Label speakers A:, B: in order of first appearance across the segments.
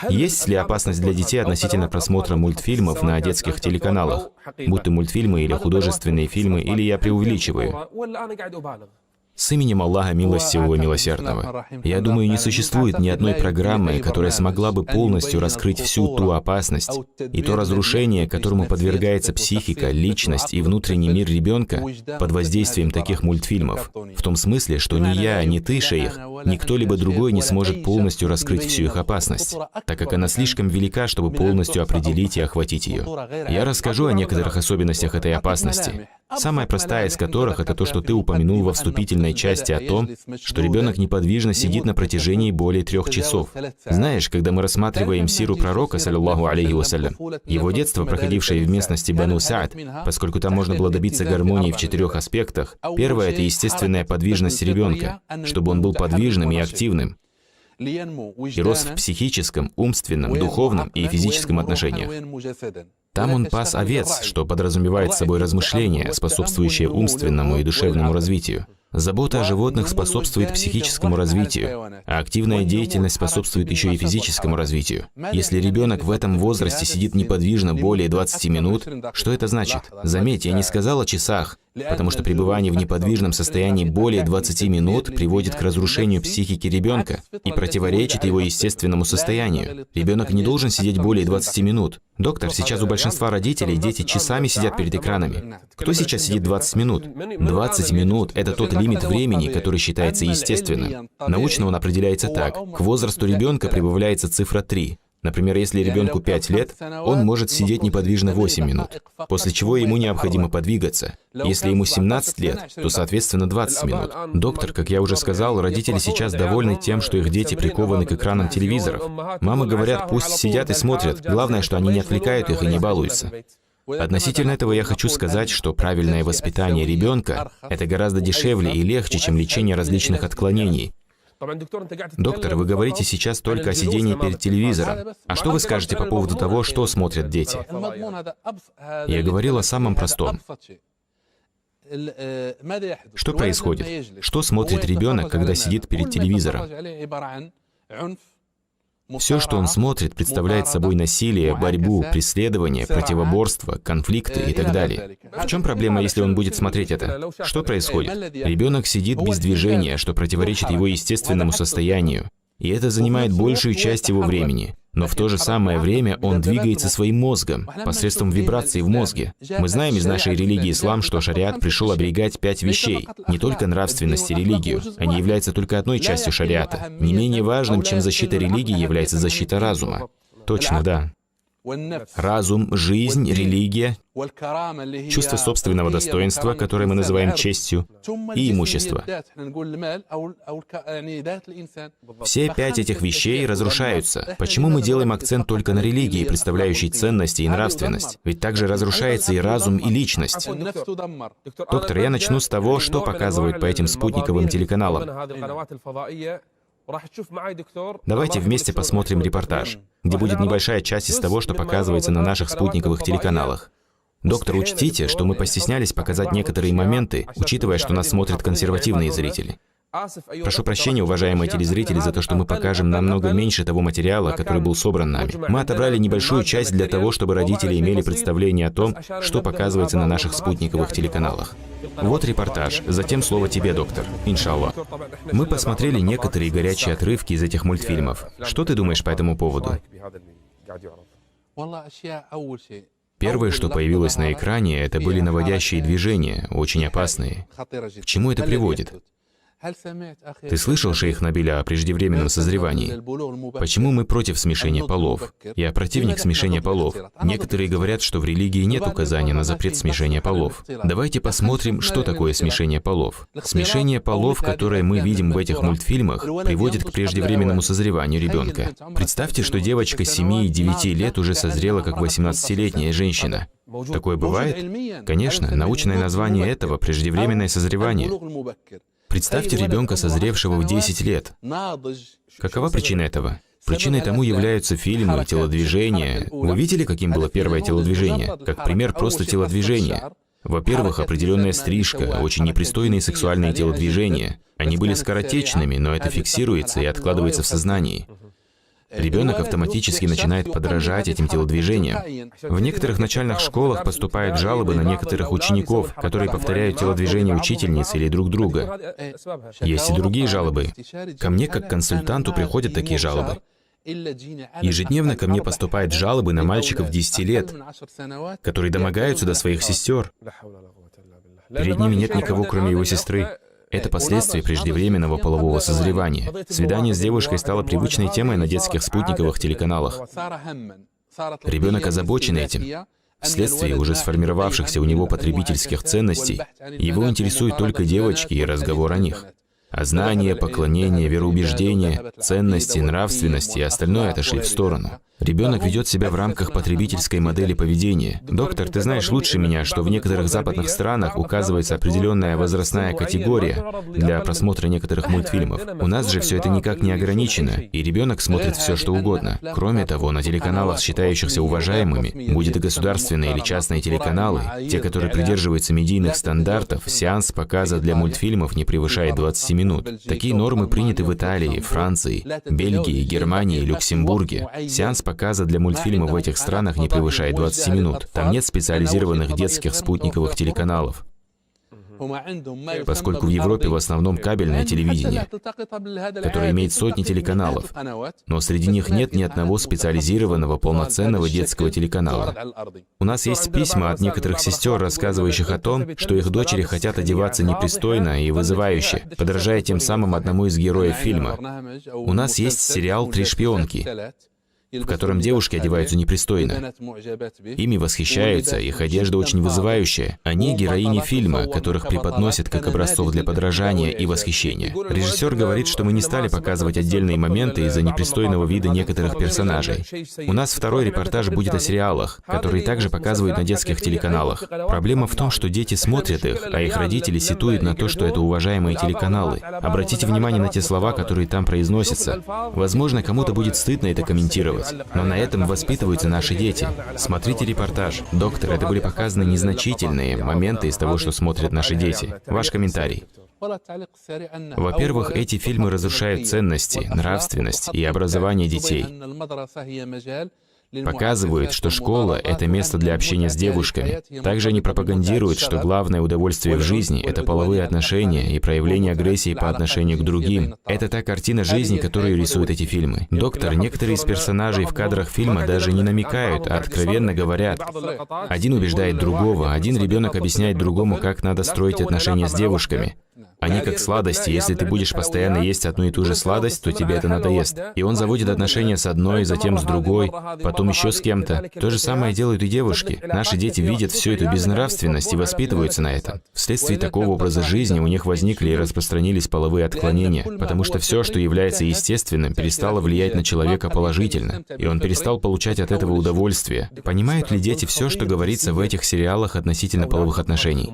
A: Есть ли опасность для детей относительно просмотра мультфильмов на детских телеканалах? Будь то мультфильмы или художественные фильмы, или я преувеличиваю? С именем Аллаха Милостивого и Милосердного. Я думаю, не существует ни одной программы, которая смогла бы полностью раскрыть всю ту опасность и то разрушение, которому подвергается психика, личность и внутренний мир ребенка под воздействием таких мультфильмов. В том смысле, что ни я, ни ты, шейх, ни кто-либо другой не сможет полностью раскрыть всю их опасность, так как она слишком велика, чтобы полностью определить и охватить ее. Я расскажу о некоторых особенностях этой опасности. Самая простая из которых — это то, что ты упомянул во вступительной части о том, что ребенок неподвижно сидит на протяжении более 3 часов. Знаешь, когда мы рассматриваем сиру пророка, саллаллаху алейхи вассалям, его детство, проходившее в местности Бану Саад, поскольку там можно было добиться гармонии в 4 аспектах, первое — это естественная подвижность ребенка, чтобы он был подвижным и активным, и рос в психическом, умственном, духовном и физическом отношениях. Там он пас овец, что подразумевает собой размышления, способствующие умственному и душевному развитию. Забота о животных способствует психическому развитию, а активная деятельность способствует еще и физическому развитию. Если ребенок в этом возрасте сидит неподвижно более 20 минут, что это значит? Заметь, я не сказал о часах, потому что пребывание в неподвижном состоянии более 20 минут приводит к разрушению психики ребенка и противоречит его естественному состоянию. Ребенок не должен сидеть более 20 минут. Доктор, сейчас у большинства родителей дети часами сидят перед экранами. Кто сейчас сидит 20 минут? 20 минут — это тот лимит времени, который считается естественным. Научно он определяется так. К возрасту ребенка прибавляется цифра 3. Например, если ребенку 5 лет, он может сидеть неподвижно 8 минут, после чего ему необходимо подвигаться. Если ему 17 лет, то, соответственно, 20 минут. Доктор, как я уже сказал, родители сейчас довольны тем, что их дети прикованы к экранам телевизоров. Мамы говорят, пусть сидят и смотрят, главное, что они не отвлекают их и не балуются. Относительно этого я хочу сказать, что правильное воспитание ребенка — это гораздо дешевле и легче, чем лечение различных отклонений. Доктор, вы говорите сейчас только о сидении перед телевизором. А что вы скажете по поводу того, что смотрят дети? Я говорил о самом простом. Что происходит? Что смотрит ребенок, когда сидит перед телевизором? Все, что он смотрит, представляет собой насилие, борьбу, преследование, противоборство, конфликты и так далее. В чем проблема, если он будет смотреть это? Что происходит? Ребенок сидит без движения, что противоречит его естественному состоянию. И это занимает большую часть его времени. Но в то же самое время он двигается своим мозгом, посредством вибраций в мозге. Мы знаем из нашей религии ислам, что шариат пришел оберегать 5 вещей. Не только нравственность и религию. Они являются только одной частью шариата. Не менее важным, чем защита религии, является защита разума. Точно, да. Разум, жизнь, религия, чувство собственного достоинства, которое мы называем честью, и имущество. Все 5 этих вещей разрушаются. Почему мы делаем акцент только на религии, представляющей ценности и нравственность? Ведь также разрушается и разум, и личность. Доктор, я начну с того, что показывают по этим спутниковым телеканалам. Давайте вместе посмотрим репортаж, где будет небольшая часть из того, что показывается на наших спутниковых телеканалах. Доктор, учтите, что мы постеснялись показать некоторые моменты, учитывая, что нас смотрят консервативные зрители. Прошу прощения, уважаемые телезрители, за то, что мы покажем намного меньше того материала, который был собран нами. Мы отобрали небольшую часть для того, чтобы родители имели представление о том, что показывается на наших спутниковых телеканалах. Вот репортаж, затем слово тебе, доктор, иншаллах. Мы посмотрели некоторые горячие отрывки из этих мультфильмов. Что ты думаешь по этому поводу? Первое, что появилось на экране, это были наводящие движения, очень опасные. К чему это приводит? Ты слышал, шейх Набиль, о преждевременном созревании? Почему мы против смешения полов? Я противник смешения полов. Некоторые говорят, что в религии нет указания на запрет смешения полов. Давайте посмотрим, что такое смешение полов. Смешение полов, которое мы видим в этих мультфильмах, приводит к преждевременному созреванию ребенка. Представьте, что девочка 7 и 9 лет уже созрела как 18-летняя женщина. Такое бывает? Конечно, научное название этого – преждевременное созревание. Представьте ребенка, созревшего в 10 лет. Какова причина этого? Причиной тому являются фильмы, телодвижения. Вы видели, каким было первое телодвижение? Как пример, просто телодвижение. Во-первых, определенная стрижка, очень непристойные сексуальные телодвижения. Они были скоротечными, но это фиксируется и откладывается в сознании. Ребенок автоматически начинает подражать этим телодвижениям. В некоторых начальных школах поступают жалобы на некоторых учеников, которые повторяют телодвижения учительницы или друг друга. Есть и другие жалобы. Ко мне, как консультанту, приходят такие жалобы. Ежедневно ко мне поступают жалобы на мальчиков 10 лет, которые домогаются до своих сестер. Перед ними нет никого, кроме его сестры. Это последствия преждевременного полового созревания. Свидание с девушкой стало привычной темой на детских спутниковых телеканалах. Ребенок озабочен этим. Вследствие уже сформировавшихся у него потребительских ценностей, его интересуют только девочки и разговор о них. А знания, поклонение, вероубеждения, ценности, нравственности и остальное отошли в сторону. Ребенок ведет себя в рамках потребительской модели поведения. Доктор, ты знаешь лучше меня, что в некоторых западных странах указывается определенная возрастная категория для просмотра некоторых мультфильмов. У нас же все это никак не ограничено, и ребенок смотрит все, что угодно. Кроме того, на телеканалах, считающихся уважаемыми, будь это государственные или частные телеканалы, те, которые придерживаются медийных стандартов, сеанс показа для мультфильмов не превышает 20 минут. Такие нормы приняты в Италии, Франции, Бельгии, Германии, Люксембурге. Сеанс показа для мультфильмов в этих странах не превышает 20 минут. Там нет специализированных детских спутниковых телеканалов, поскольку в Европе в основном кабельное телевидение, которое имеет сотни телеканалов, но среди них нет ни одного специализированного полноценного детского телеканала. У нас есть письма от некоторых сестер, рассказывающих о том, что их дочери хотят одеваться непристойно и вызывающе, подражая тем самым одному из героев фильма. У нас есть сериал «Три шпионки», в котором девушки одеваются непристойно. Ими восхищаются, их одежда очень вызывающая. Они героини фильма, которых преподносят как образцов для подражания и восхищения. Режиссер говорит, что мы не стали показывать отдельные моменты из-за непристойного вида некоторых персонажей. У нас второй репортаж будет о сериалах, которые также показывают на детских телеканалах. Проблема в том, что дети смотрят их, а их родители сетуют на то, что это уважаемые телеканалы. Обратите внимание на те слова, которые там произносятся. Возможно, кому-то будет стыдно это комментировать. Но на этом воспитываются наши дети. Смотрите репортаж. Доктор, это были показаны незначительные моменты из того, что смотрят наши дети. Ваш комментарий. Во-первых, эти фильмы разрушают ценности, нравственность и образование детей. Показывают, что школа — это место для общения с девушками. Также они пропагандируют, что главное удовольствие в жизни — это половые отношения и проявление агрессии по отношению к другим. Это та картина жизни, которую рисуют эти фильмы. Доктор, некоторые из персонажей в кадрах фильма даже не намекают, а откровенно говорят. Один убеждает другого, один ребенок объясняет другому, как надо строить отношения с девушками. Они как сладости. Если ты будешь постоянно есть одну и ту же сладость, то тебе это надоест. И он заводит отношения с одной, затем с другой, потом еще с кем-то. То же самое делают и девушки. Наши дети видят всю эту безнравственность и воспитываются на этом. Вследствие такого образа жизни у них возникли и распространились половые отклонения, потому что все, что является естественным, перестало влиять на человека положительно, и он перестал получать от этого удовольствие. Понимают ли дети все, что говорится в этих сериалах относительно половых отношений?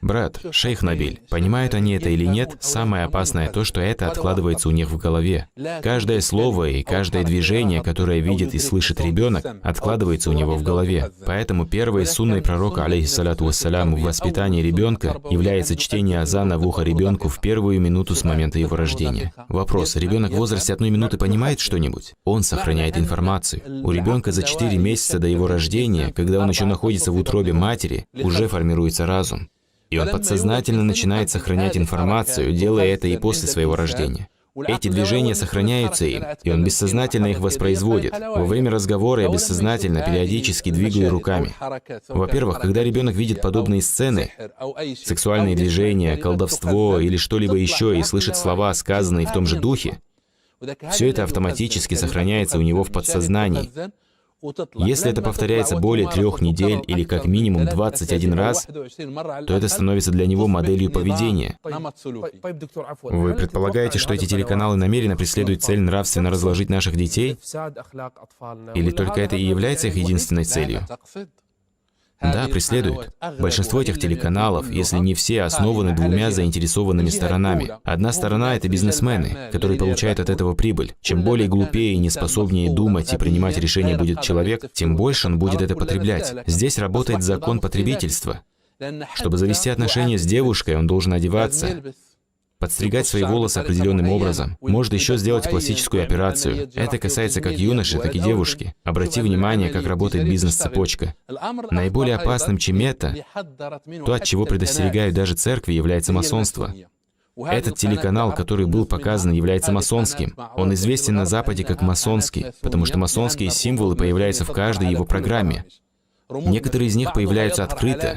A: Брат, шейх Набиль, понимают они это или нет, самое опасное то, что это откладывается у них в голове. Каждое слово и каждое движение, которое видит и слышит ребенок, откладывается у него в голове. Поэтому первой сунной пророка, алейхиссаляту вассалям, в воспитании ребенка является чтение азана в ухо ребенку в первую минуту с момента его рождения. Вопрос: ребенок в возрасте 1 минуты понимает что-нибудь? Он сохраняет информацию. У ребенка за 4 месяца до его рождения, когда он еще находится в утробе матери, уже формируется разум. И он подсознательно начинает сохранять информацию, делая это и после своего рождения. Эти движения сохраняются им, и он бессознательно их воспроизводит. Во время разговора я бессознательно периодически двигаю руками. Во-первых, когда ребенок видит подобные сцены, сексуальные движения, колдовство или что-либо еще, и слышит слова, сказанные в том же духе, все это автоматически сохраняется у него в подсознании. Если это повторяется более 3 недель или как минимум 21 раз, то это становится для него моделью поведения. Вы предполагаете, что эти телеканалы намеренно преследуют цель нравственно разложить наших детей? Или только это и является их единственной целью? Да, преследуют. Большинство этих телеканалов, если не все, основаны 2 заинтересованными сторонами. Одна сторона — это бизнесмены, которые получают от этого прибыль. Чем более глупее и неспособнее думать и принимать решения будет человек, тем больше он будет это потреблять. Здесь работает закон потребительства. Чтобы завести отношения с девушкой, он должен одеваться подстригать свои волосы определенным образом, может еще сделать пластическую операцию. Это касается как юноши, так и девушки. Обрати внимание, как работает бизнес-цепочка. Наиболее опасным, чем это, то, от чего предостерегают даже церкви, является масонство. Этот телеканал, который был показан, является масонским. Он известен на Западе как масонский, потому что масонские символы появляются в каждой его программе. Некоторые из них появляются открыто,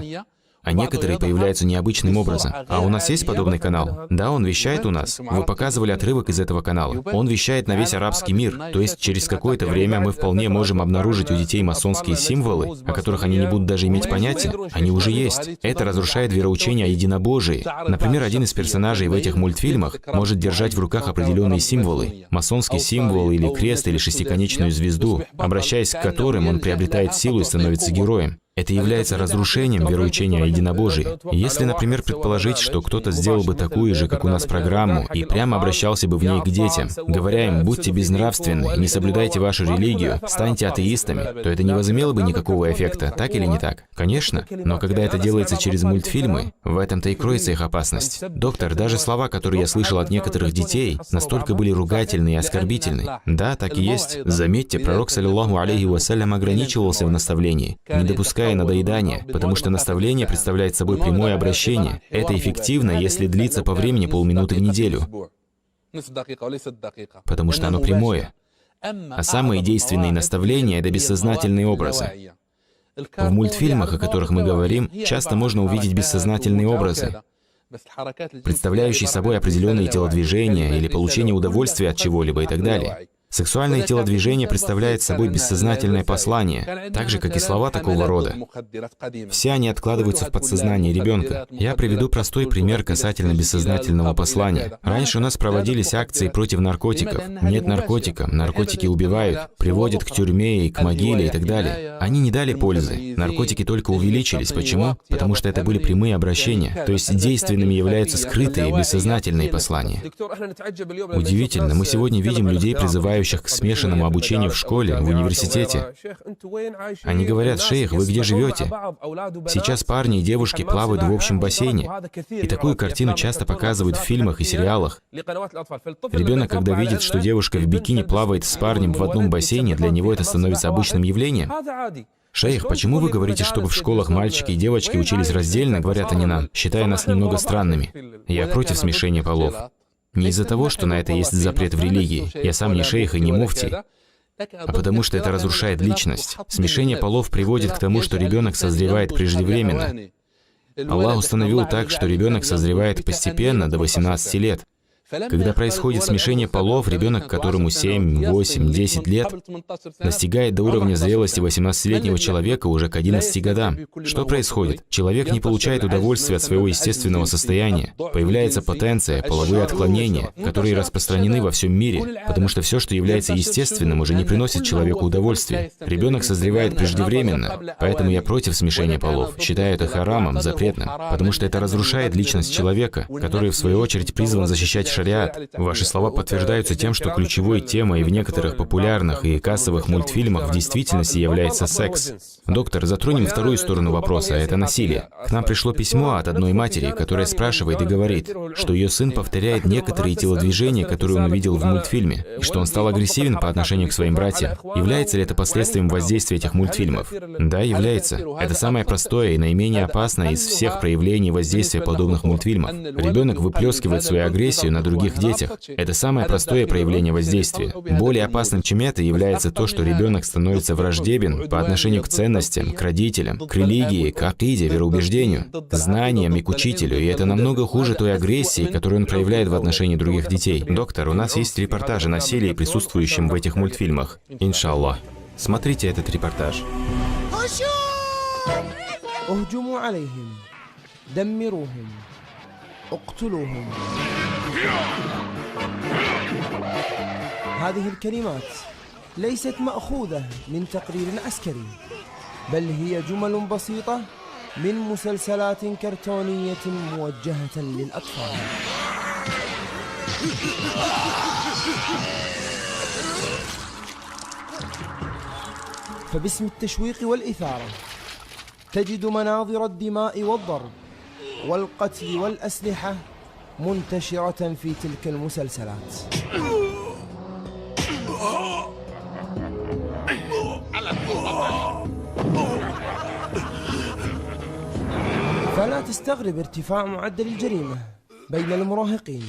A: а некоторые появляются необычным образом. А у нас есть подобный канал? Да, он вещает у нас. Вы показывали отрывок из этого канала. Он вещает на весь арабский мир. То есть через какое-то время мы вполне можем обнаружить у детей масонские символы, о которых они не будут даже иметь понятия. Они уже есть. Это разрушает вероучение о единобожии. Например, один из персонажей в этих мультфильмах может держать в руках определенные символы. Масонский символ или крест или шестиконечную звезду, обращаясь к которым он приобретает силу и становится героем. Это является разрушением вероучения о единобожии. Если, например, предположить, что кто-то сделал бы такую же, как у нас, программу, и прямо обращался бы в ней к детям, говоря им: будьте безнравственны, не соблюдайте вашу религию, станьте атеистами, то это не возымело бы никакого эффекта, так или не так? Конечно. Но когда это делается через мультфильмы, в этом-то и кроется их опасность. Доктор, даже слова, которые я слышал от некоторых детей, настолько были ругательны и оскорбительны. Да, так и есть. Заметьте, пророк, саллиллаху алейхи вассалям, ограничивался в наставлении, не допуская надоедания, потому что наставление представляет собой прямое обращение. Это эффективно, если длится по времени полминуты в неделю, потому что оно прямое. А самые действенные наставления — это бессознательные образы. В мультфильмах, о которых мы говорим, часто можно увидеть бессознательные образы, представляющие собой определенные телодвижения или получение удовольствия от чего-либо и так далее. Сексуальное телодвижение представляет собой бессознательное послание, так же, как и слова такого рода. Все они откладываются в подсознании ребенка. Я приведу простой пример касательно бессознательного послания. Раньше у нас проводились акции против наркотиков. Нет наркотиков, наркотики убивают, приводят к тюрьме и к могиле и так далее. Они не дали пользы. Наркотики только увеличились. Почему? Потому что это были прямые обращения. То есть действенными являются скрытые, бессознательные послания. Удивительно, мы сегодня видим людей, призывающих к смешанному обучению в школе, в университете. Они говорят: шейх, вы где живете? Сейчас парни и девушки плавают в общем бассейне. И такую картину часто показывают в фильмах и сериалах. Ребенок, когда видит, что девушка в бикини плавает с парнем в одном бассейне, для него это становится обычным явлением. «Шейх, почему вы говорите, чтобы в школах мальчики и девочки учились раздельно, говорят они нам, считая нас немного странными? Я против смешения полов. Не из-за того, что на это есть запрет в религии. Я сам не шейх и не муфтий, а потому что это разрушает личность. Смешение полов приводит к тому, что ребенок созревает преждевременно. Аллах установил так, что ребенок созревает постепенно до 18 лет. Когда происходит смешение полов, ребенок, которому 7, 8, 10 лет, достигает до уровня зрелости 18-летнего человека уже к 11 годам. Что происходит? Человек не получает удовольствия от своего естественного состояния. Появляется потенция, половые отклонения, которые распространены во всем мире, потому что все, что является естественным, уже не приносит человеку удовольствия. Ребенок созревает преждевременно, поэтому я против смешения полов. Считаю это харамом, запретным, потому что это разрушает личность человека, который, в свою очередь, призван защищать шариат. Ваши слова подтверждаются тем, что ключевой темой в некоторых популярных и кассовых мультфильмах в действительности является секс. Доктор, затронем вторую сторону вопроса, это насилие. К нам пришло письмо от одной матери, которая спрашивает и говорит, что ее сын повторяет некоторые телодвижения, которые он увидел в мультфильме, и что он стал агрессивен по отношению к своим братьям. Является ли это последствием воздействия этих мультфильмов? Да, является. Это самое простое и наименее опасное из всех проявлений воздействия подобных мультфильмов. Ребенок выплескивает свою агрессию на других детях. Это самое простое проявление воздействия. Более опасным, чем это, является то, что ребенок становится враждебен по отношению к ценностям, к родителям, к религии, к акиде, вероубеждению, к знаниям и к учителю. И это намного хуже той агрессии, которую он проявляет в отношении других детей. Доктор, у нас есть репортаж о насилии, присутствующем в этих мультфильмах. Иншаллах. Смотрите этот репортаж.
B: اقتلوهم. هذه الكلمات ليست مأخوذة من تقرير عسكري، بل هي جمل بسيطة من مسلسلات كرتونية موجهة للأطفال. فباسم التشويق والإثارة تجد مناظر الدماء والضرب والقتل والأسلحة منتشرة في تلك المسلسلات. فلا تستغرب ارتفاع معدل الجريمة بين المراهقين.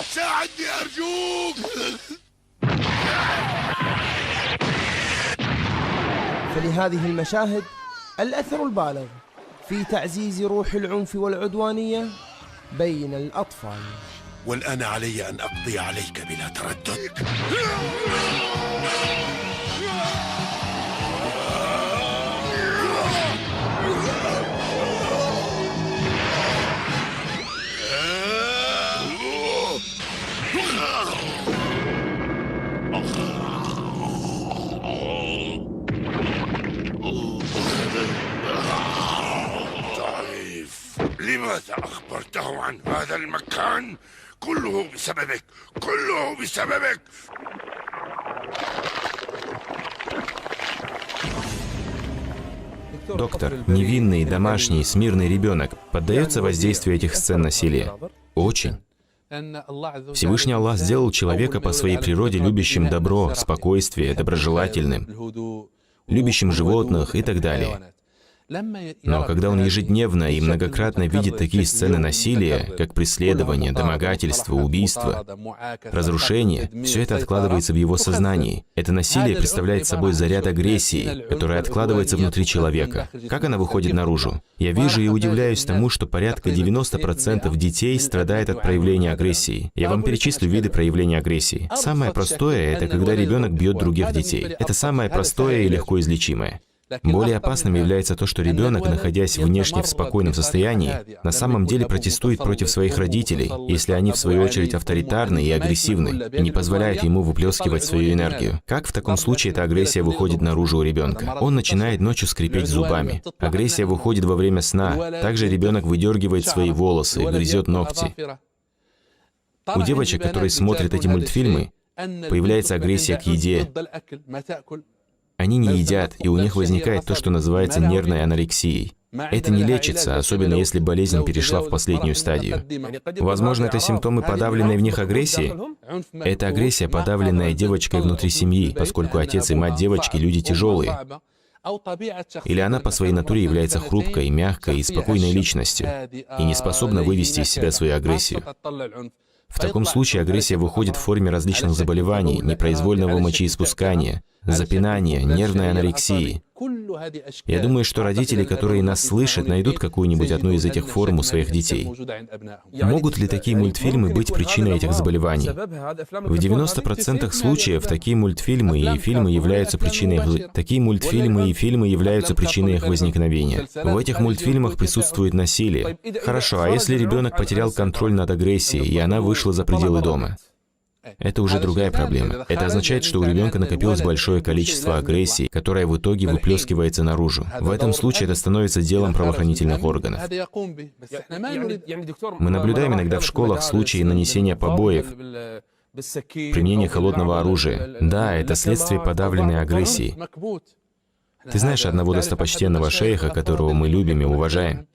C: ساعدني أرجوك.
B: فلهذه المشاهد الأثر البالغ في تعزيز روح العنف والعدوانية بين الأطفال.
C: والآن علي أن أقضي عليك بلا تردد. ضعيف، لماذا أخبرته عن هذا المكان؟ كله بسببك، كله بسببك.
A: Доктор, невинный, домашний, смирный ребенок поддается воздействию этих сцен насилия? Очень. Всевышний Аллах сделал человека по своей природе любящим добро, спокойствие, доброжелательным, любящим животных и так далее. Но когда он ежедневно и многократно видит такие сцены насилия, как преследование, домогательство, убийство, разрушение, все это откладывается в его сознании. Это насилие представляет собой заряд агрессии, которая откладывается внутри человека. Как она выходит наружу? Я вижу и удивляюсь тому, что порядка 90% детей страдает от проявления агрессии. Я вам перечислю виды проявления агрессии. Самое простое — это когда ребенок бьет других детей. Это самое простое и легко излечимое. Более опасным является то, что ребенок, находясь внешне в спокойном состоянии, на самом деле протестует против своих родителей, если они, в свою очередь, авторитарны и агрессивны, и не позволяют ему выплескивать свою энергию. Как в таком случае эта агрессия выходит наружу у ребенка? Он начинает ночью скрипеть зубами. Агрессия выходит во время сна. Также ребенок выдергивает свои волосы, грызет ногти. У девочек, которые смотрят эти мультфильмы, появляется агрессия к еде. Они не едят, и у них возникает то, что называется нервной анорексией. Это не лечится, особенно если болезнь перешла в последнюю стадию. Возможно, это симптомы подавленной в них агрессии. Это агрессия, подавленная девочкой внутри семьи, поскольку отец и мать девочки — люди тяжелые. Или она по своей натуре является хрупкой, мягкой и спокойной личностью и не способна вывести из себя свою агрессию. В таком случае агрессия выходит в форме различных заболеваний, непроизвольного мочеиспускания, запинания, нервной анорексии. Я думаю, что родители, которые нас слышат, найдут какую-нибудь одну из этих форм у своих детей. Могут ли такие мультфильмы быть причиной этих заболеваний? В 90% случаев такие мультфильмы и фильмы являются причиной их возникновения. В этих мультфильмах присутствует насилие. Хорошо, а если ребенок потерял контроль над агрессией, и она вышла за пределы дома? Это уже другая проблема. Это означает, что у ребенка накопилось большое количество агрессии, которая в итоге выплескивается наружу. В этом случае это становится делом правоохранительных органов. Мы наблюдаем иногда в школах случаи нанесения побоев, применения холодного оружия. Да, это следствие подавленной агрессии. Ты знаешь одного достопочтенного шейха, которого мы любим и уважаем?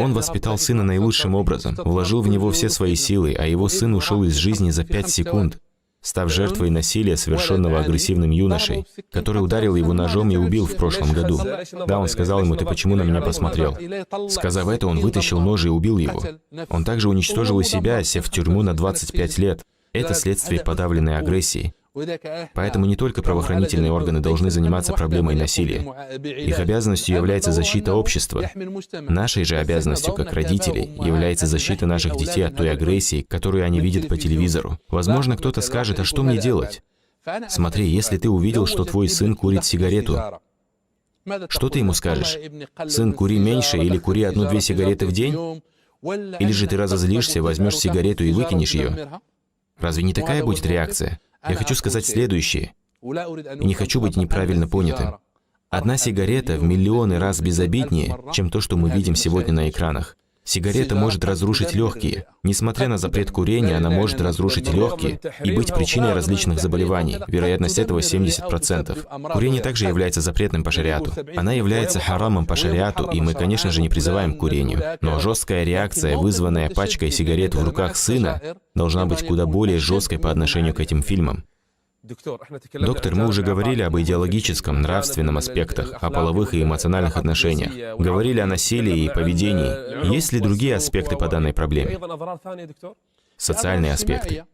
A: Он воспитал сына наилучшим образом, вложил в него все свои силы, а его сын ушел из жизни за 5 секунд, став жертвой насилия, совершенного агрессивным юношей, который ударил его ножом и убил в прошлом году. Да, он сказал ему: «Ты почему на меня посмотрел?» Сказав это, он вытащил нож и убил его. Он также уничтожил и себя, сев в тюрьму на 25 лет. Это следствие подавленной агрессии. Поэтому не только правоохранительные органы должны заниматься проблемой насилия. Их обязанностью является защита общества. Нашей же обязанностью, как родителей, является защита наших детей от той агрессии, которую они видят по телевизору. Возможно, кто-то скажет: «А что мне делать?» Смотри, если ты увидел, что твой сын курит сигарету, что ты ему скажешь? «Сын, кури меньше» или «Кури 1-2 сигареты в день»? Или же ты разозлишься, возьмешь сигарету и выкинешь ее? Разве не такая будет реакция? Я хочу сказать следующее, и не хочу быть неправильно понятым. Одна сигарета в миллионы раз безобиднее, чем то, что мы видим сегодня на экранах. Сигарета может разрушить легкие. Несмотря на запрет курения, она может разрушить легкие и быть причиной различных заболеваний. Вероятность этого 70%. Курение также является запретным по шариату. Она является харамом по шариату, и мы, конечно же, не призываем к курению. Но жесткая реакция, вызванная пачкой сигарет в руках сына, должна быть куда более жесткой по отношению к этим фильмам. Доктор, мы уже говорили об идеологическом, нравственном аспектах, о половых и эмоциональных отношениях. Говорили о насилии и поведении. Есть ли другие аспекты по данной проблеме? Социальные аспекты.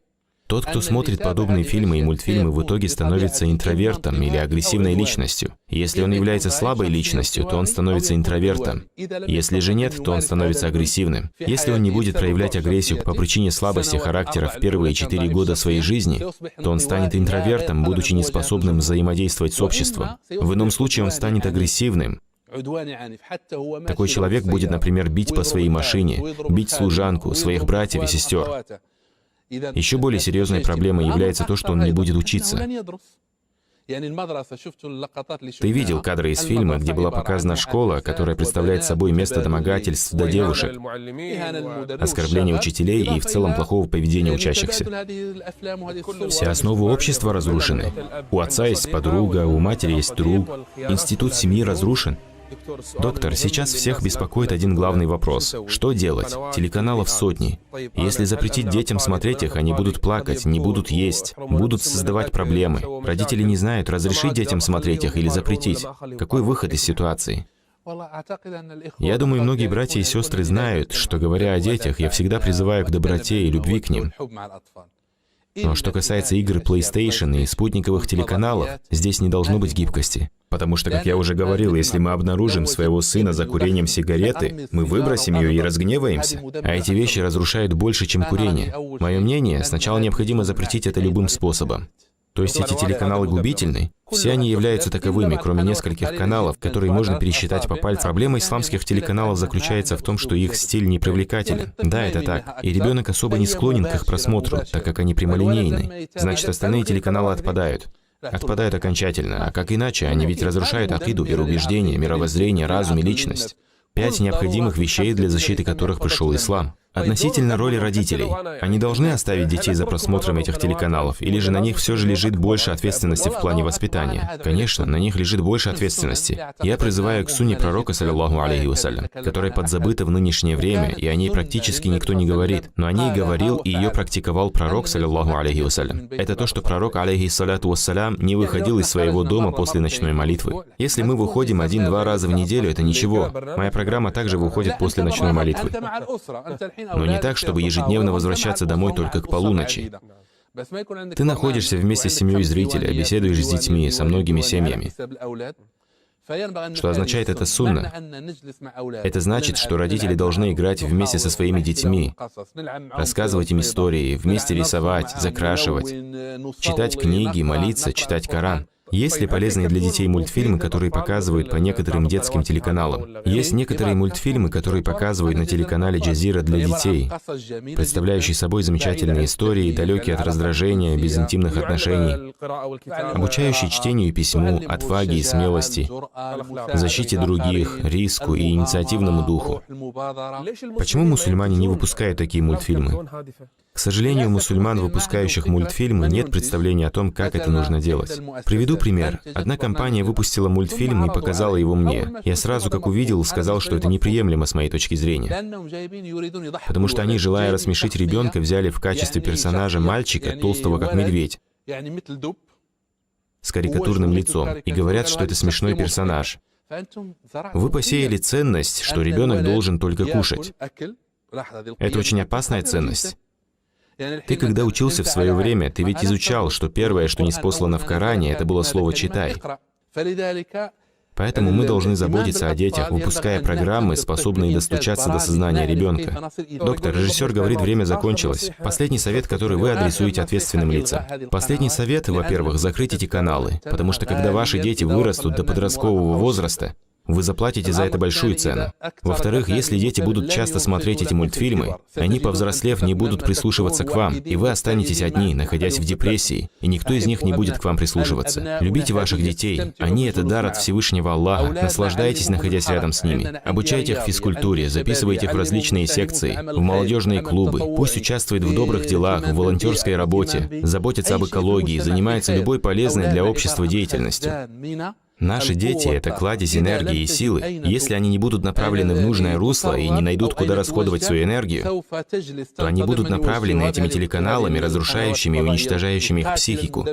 A: Тот, кто смотрит подобные фильмы и мультфильмы, в итоге становится интровертом или агрессивной личностью. Если он является слабой личностью, то он становится интровертом. Если же нет, то он становится агрессивным. Если он не будет проявлять агрессию по причине слабости характера в первые 4 года своей жизни, то он станет интровертом, будучи неспособным взаимодействовать с обществом. В ином случае он станет агрессивным. Такой человек будет, например, бить по своей машине, бить служанку, своих братьев и сестер. Еще более серьезной проблемой является то, что он не будет учиться. Ты видел кадры из фильма, где была показана школа, которая представляет собой место домогательств до девушек, оскорбления учителей и в целом плохого поведения учащихся. Все основы общества разрушены. У отца есть подруга, у матери есть друг. Институт семьи разрушен. Доктор, сейчас всех беспокоит один главный вопрос. Что делать? Телеканалов сотни. Если запретить детям смотреть их, они будут плакать, не будут есть, будут создавать проблемы. Родители не знают, разрешить детям смотреть их или запретить. Какой выход из ситуации? Я думаю, многие братья и сестры знают, что, говоря о детях, я всегда призываю к доброте и любви к ним. Но что касается игр PlayStation и спутниковых телеканалов, здесь не должно быть гибкости. Потому что, как я уже говорил, если мы обнаружим своего сына за курением сигареты, мы выбросим ее и разгневаемся. А эти вещи разрушают больше, чем курение. Мое мнение, сначала необходимо запретить это любым способом. То есть эти телеканалы губительны. Все они являются таковыми, кроме нескольких каналов, которые можно пересчитать по пальцам. Проблема исламских телеканалов заключается в том, что их стиль не привлекателен. Да, это так. И ребенок особо не склонен к их просмотру, так как они прямолинейны. Значит, остальные телеканалы отпадают. Отпадают окончательно. А как иначе? Они ведь разрушают акиду, вероубеждение, мировоззрение, разум и личность. 5 необходимых вещей, для защиты которых пришел ислам. Относительно роли родителей. Они должны оставить детей за просмотром этих телеканалов, или же на них все же лежит больше ответственности в плане воспитания? Конечно, на них лежит больше ответственности. Я призываю к сунне пророка, саллаллаху алейхи вассалям, которая подзабыта в нынешнее время, и о ней практически никто не говорит. Но о ней говорил и ее практиковал пророк, саллаллаху алейхи вассалям. Это то, что пророк, алейхиссаляту вассалям, не выходил из своего дома после ночной молитвы. Если мы выходим 1-2 раза в неделю, это ничего. Моя программа также выходит после ночной молитвы. Но не так, чтобы ежедневно возвращаться домой только к полуночи. Ты находишься вместе с семьей зрителя, беседуешь с детьми, со многими семьями. Что означает это сунна? Это значит, что родители должны играть вместе со своими детьми, рассказывать им истории, вместе рисовать, закрашивать, читать книги, молиться, читать Коран. Есть ли полезные для детей мультфильмы, которые показывают по некоторым детским телеканалам? Есть некоторые мультфильмы, которые показывают на телеканале Джазира для детей, представляющие собой замечательные истории, далекие от раздражения, без интимных отношений, обучающие чтению и письму, отваге и смелости, защите других, риску и инициативному духу. Почему мусульмане не выпускают такие мультфильмы? К сожалению, у мусульман, выпускающих мультфильмы, нет представления о том, как это нужно делать. Приведу пример. Одна компания выпустила мультфильм и показала его мне. Я сразу, как увидел, сказал, что это неприемлемо с моей точки зрения. Потому что они, желая рассмешить ребенка, взяли в качестве персонажа мальчика, толстого как медведь, с карикатурным лицом, и говорят, что это смешной персонаж. Вы посеяли ценность, что ребенок должен только кушать. Это очень опасная ценность. Ты, когда учился в свое время, ты ведь изучал, что первое, что ниспослано в Коране, это было слово «читай». Поэтому мы должны заботиться о детях, выпуская программы, способные достучаться до сознания ребенка. Доктор, режиссер говорит, время закончилось. Последний совет, который вы адресуете ответственным лицам. Последний совет, во-первых, закрыть эти каналы, потому что когда ваши дети вырастут до подросткового возраста, Вы заплатите за это большую цену. Во-вторых, если дети будут часто смотреть эти мультфильмы, они, повзрослев, не будут прислушиваться к вам, и вы останетесь одни, находясь в депрессии, и никто из них не будет к вам прислушиваться. Любите ваших детей. Они — это дар от Всевышнего Аллаха. Наслаждайтесь, находясь рядом с ними. Обучайте их физкультуре, записывайте их в различные секции, в молодежные клубы. Пусть участвуют в добрых делах, в волонтерской работе, заботятся об экологии, занимаются любой полезной для общества деятельностью. Наши дети — это кладезь энергии и силы. Если они не будут направлены в нужное русло и не найдут, куда расходовать свою энергию, то они будут направлены этими телеканалами, разрушающими и уничтожающими их психику.